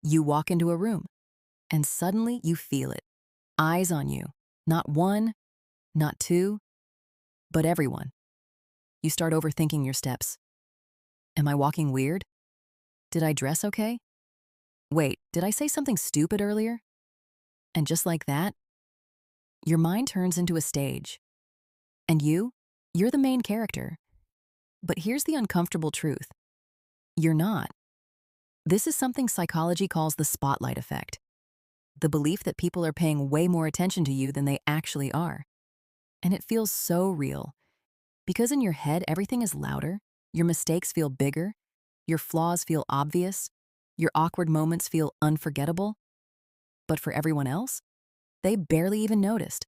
You walk into a room, and suddenly you feel it. Eyes on you. Not one, not two, but everyone. You start overthinking your steps. Am I walking weird? Did I dress okay? Wait, did I say something stupid earlier? And just like that, your mind turns into a stage. And you're the main character. But here's the uncomfortable truth. You're not. This is something psychology calls the spotlight effect. The belief that people are paying way more attention to you than they actually are. And it feels so real. Because in your head, everything is louder, your mistakes feel bigger, your flaws feel obvious, your awkward moments feel unforgettable. But for everyone else, they barely even noticed.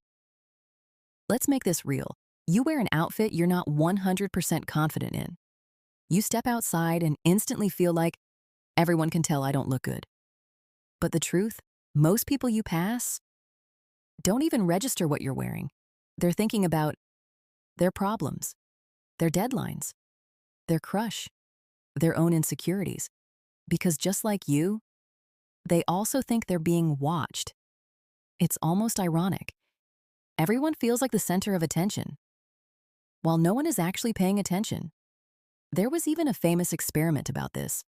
Let's make this real. You wear an outfit you're not 100% confident in. You step outside and instantly feel like, everyone can tell I don't look good. But the truth, most people you pass don't even register what you're wearing. They're thinking about their problems, their deadlines, their crush, their own insecurities. Because just like you, they also think they're being watched. It's almost ironic. Everyone feels like the center of attention, while no one is actually paying attention. There was even a famous experiment about this.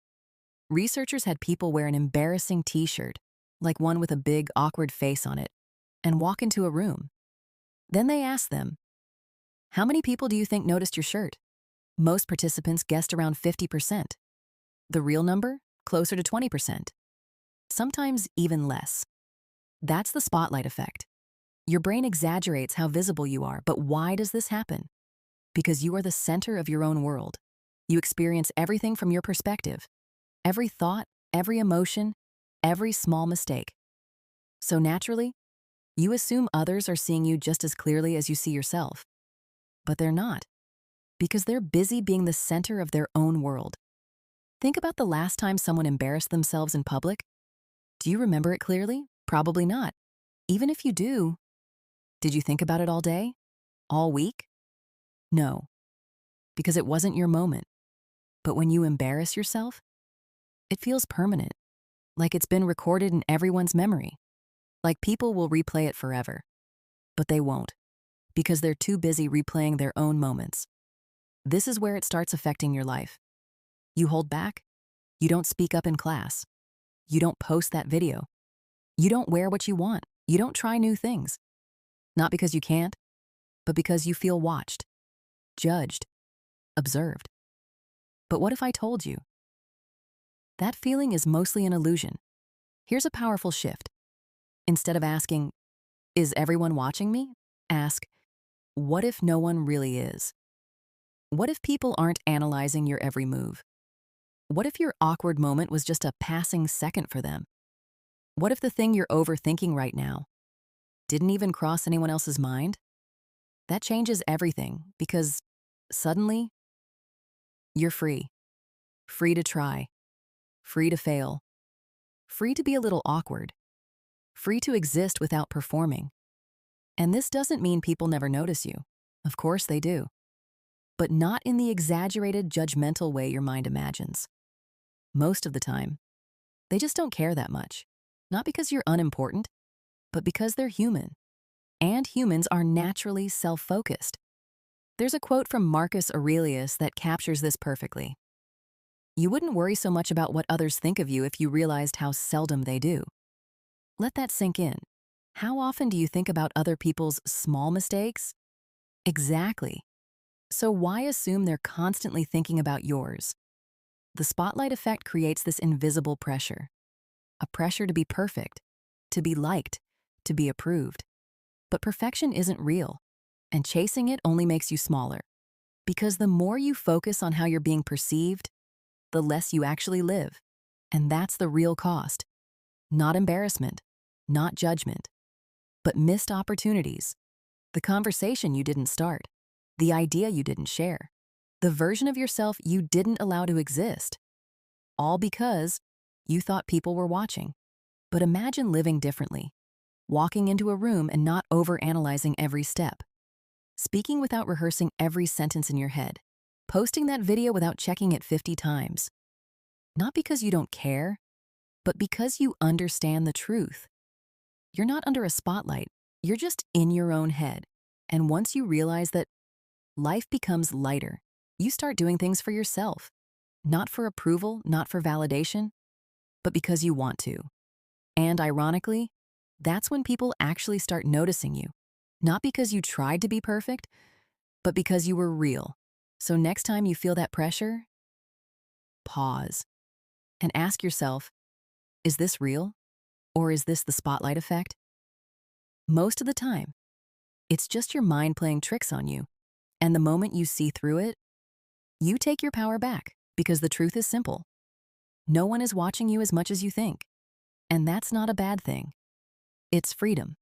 Researchers had people wear an embarrassing t-shirt, like one with a big, awkward face on it, and walk into a room. Then they asked them, how many people do you think noticed your shirt? Most participants guessed around 50%. The real number? Closer to 20%. Sometimes even less. That's the spotlight effect. Your brain exaggerates how visible you are, but why does this happen? Because you are the center of your own world. You experience everything from your perspective. Every thought, every emotion, every small mistake. So naturally, you assume others are seeing you just as clearly as you see yourself. But they're not, because they're busy being the center of their own world. Think about the last time someone embarrassed themselves in public. Do you remember it clearly? Probably not. Even if you do, did you think about it all day? All week? No, because it wasn't your moment. But when you embarrass yourself, it feels permanent, like it's been recorded in everyone's memory. Like people will replay it forever. But they won't, because they're too busy replaying their own moments. This is where it starts affecting your life. You hold back. You don't speak up in class. You don't post that video. You don't wear what you want. You don't try new things. Not because you can't, but because you feel watched, judged, observed. But what if I told you? That feeling is mostly an illusion. Here's a powerful shift. Instead of asking, is everyone watching me? Ask, what if no one really is? What if people aren't analyzing your every move? What if your awkward moment was just a passing second for them? What if the thing you're overthinking right now didn't even cross anyone else's mind? That changes everything because suddenly you're free. Free to try. Free to fail. Free to be a little awkward. Free to exist without performing. And this doesn't mean people never notice you. Of course they do. But not in the exaggerated, judgmental way your mind imagines. Most of the time, they just don't care that much. Not because you're unimportant, but because they're human. And humans are naturally self-focused. There's a quote from Marcus Aurelius that captures this perfectly. You wouldn't worry so much about what others think of you if you realized how seldom they do. Let that sink in. How often do you think about other people's small mistakes? Exactly. So why assume they're constantly thinking about yours? The spotlight effect creates this invisible pressure. A pressure to be perfect, to be liked, to be approved. But perfection isn't real, and chasing it only makes you smaller. Because the more you focus on how you're being perceived, the less you actually live. And that's the real cost. Not embarrassment, not judgment, but missed opportunities. The conversation you didn't start, the idea you didn't share, the version of yourself you didn't allow to exist. All because you thought people were watching. But imagine living differently, walking into a room and not overanalyzing every step, speaking without rehearsing every sentence in your head, posting that video without checking it 50 times. Not because you don't care, but because you understand the truth. You're not under a spotlight, you're just in your own head. And once you realize that, life becomes lighter. You start doing things for yourself, not for approval, not for validation, but because you want to. And ironically, that's when people actually start noticing you, not because you tried to be perfect, but because you were real. So next time you feel that pressure, pause and ask yourself, is this real? Or is this the spotlight effect? Most of the time, it's just your mind playing tricks on you. And the moment you see through it, you take your power back, because the truth is simple. No one is watching you as much as you think. And that's not a bad thing. It's freedom.